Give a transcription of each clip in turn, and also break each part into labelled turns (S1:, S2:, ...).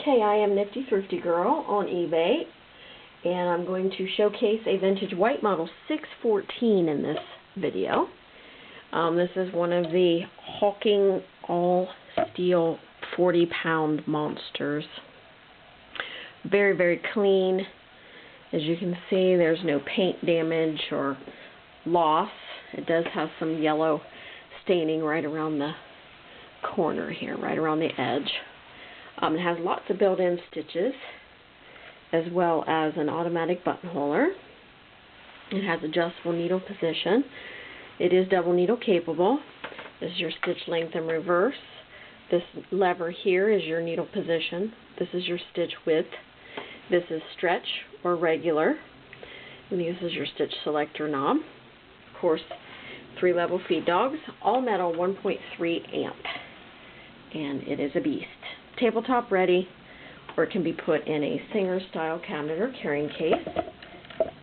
S1: Okay, I am Nifty Thrifty Girl on eBay, and I'm going to showcase a vintage white model 614 in this video. This is one of the hulking all-steel 40-pound monsters. Very, very clean. As you can see, there's no paint damage or loss. It does have some yellow staining right around the corner here, right around the edge. It has lots of built-in stitches, as well as an automatic buttonholer. It has adjustable needle position. It is double needle capable. This is your stitch length in reverse. This lever here is your needle position. This is your stitch width. This is stretch or regular. And this is your stitch selector knob. Of course, 3 level feed dogs, all metal, 1.3 amp. And it is a beast. Tabletop ready, or it can be put in a Singer style cabinet or carrying case.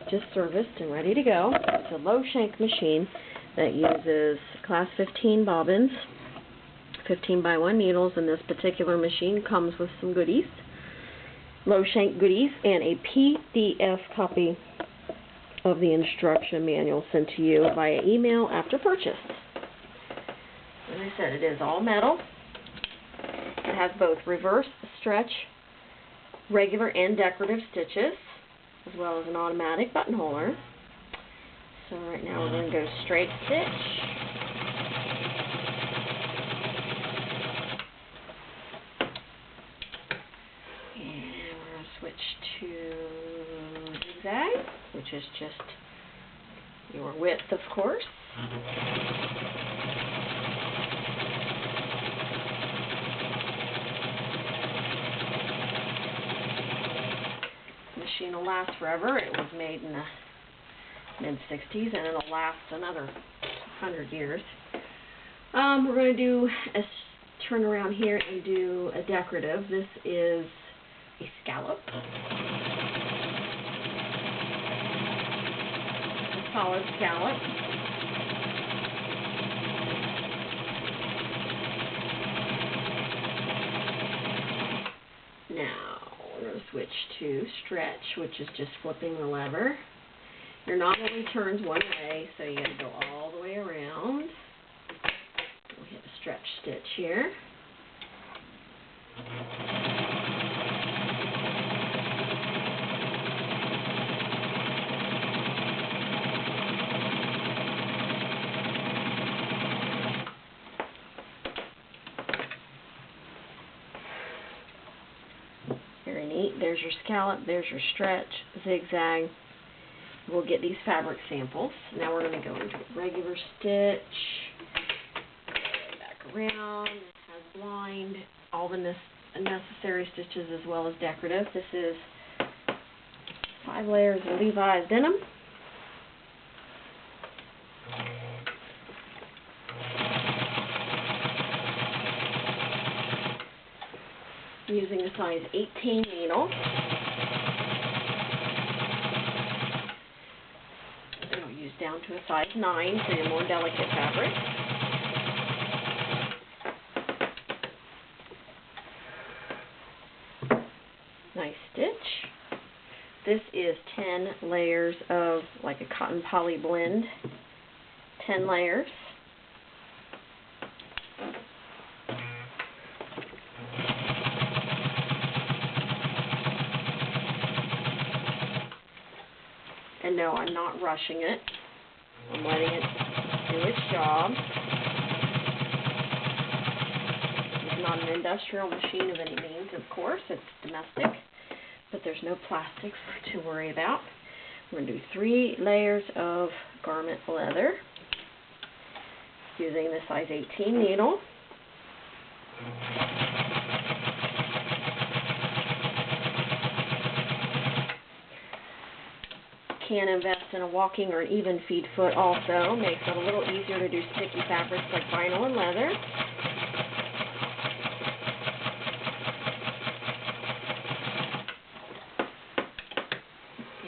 S1: Just serviced and ready to go. It's a low shank machine that uses class 15 bobbins, 15x1 needles, and this particular machine comes with some goodies, low shank goodies, and a PDF copy of the instruction manual sent to you via email after purchase. As I said, it is all metal. It has both reverse, stretch, regular, and decorative stitches, as well as an automatic buttonholer. So right now we're going to go straight stitch. And we're going to switch to zigzag, which is just your width, of course. The machine will last forever. It was made in the mid-60s, and it'll last another 100 years. We're going to do a turn around here and do a decorative. This is a scallop. A solid scallop. Now we're going to switch to stretch, which is just flipping the lever. Your knot only turns one way, so you got to go all the way around. We'll hit a stretch stitch here. Very neat. There's your scallop, there's your stretch, zigzag. We'll get these fabric samples. Now we're going to go into a regular stitch. Back around. It has blind, all the necessary stitches as well as decorative. This is 5 layers of Levi's denim. Using a size 18 needle. It'll use down to a size 9 for your more delicate fabric. Nice stitch. This is 10 layers of like a cotton poly blend. 10 layers. And no, I'm not rushing it. I'm letting it do its job. It's not an industrial machine of any means, of course. It's domestic. But there's no plastics to worry about. We're going to do 3 layers of garment leather using the size 18 needle. Can invest in a walking or an even feed foot also. Makes it a little easier to do sticky fabrics like vinyl and leather.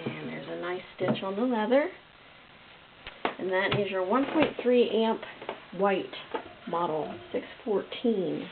S1: And there's a nice stitch on the leather. And that is your 1.3 amp white model 614.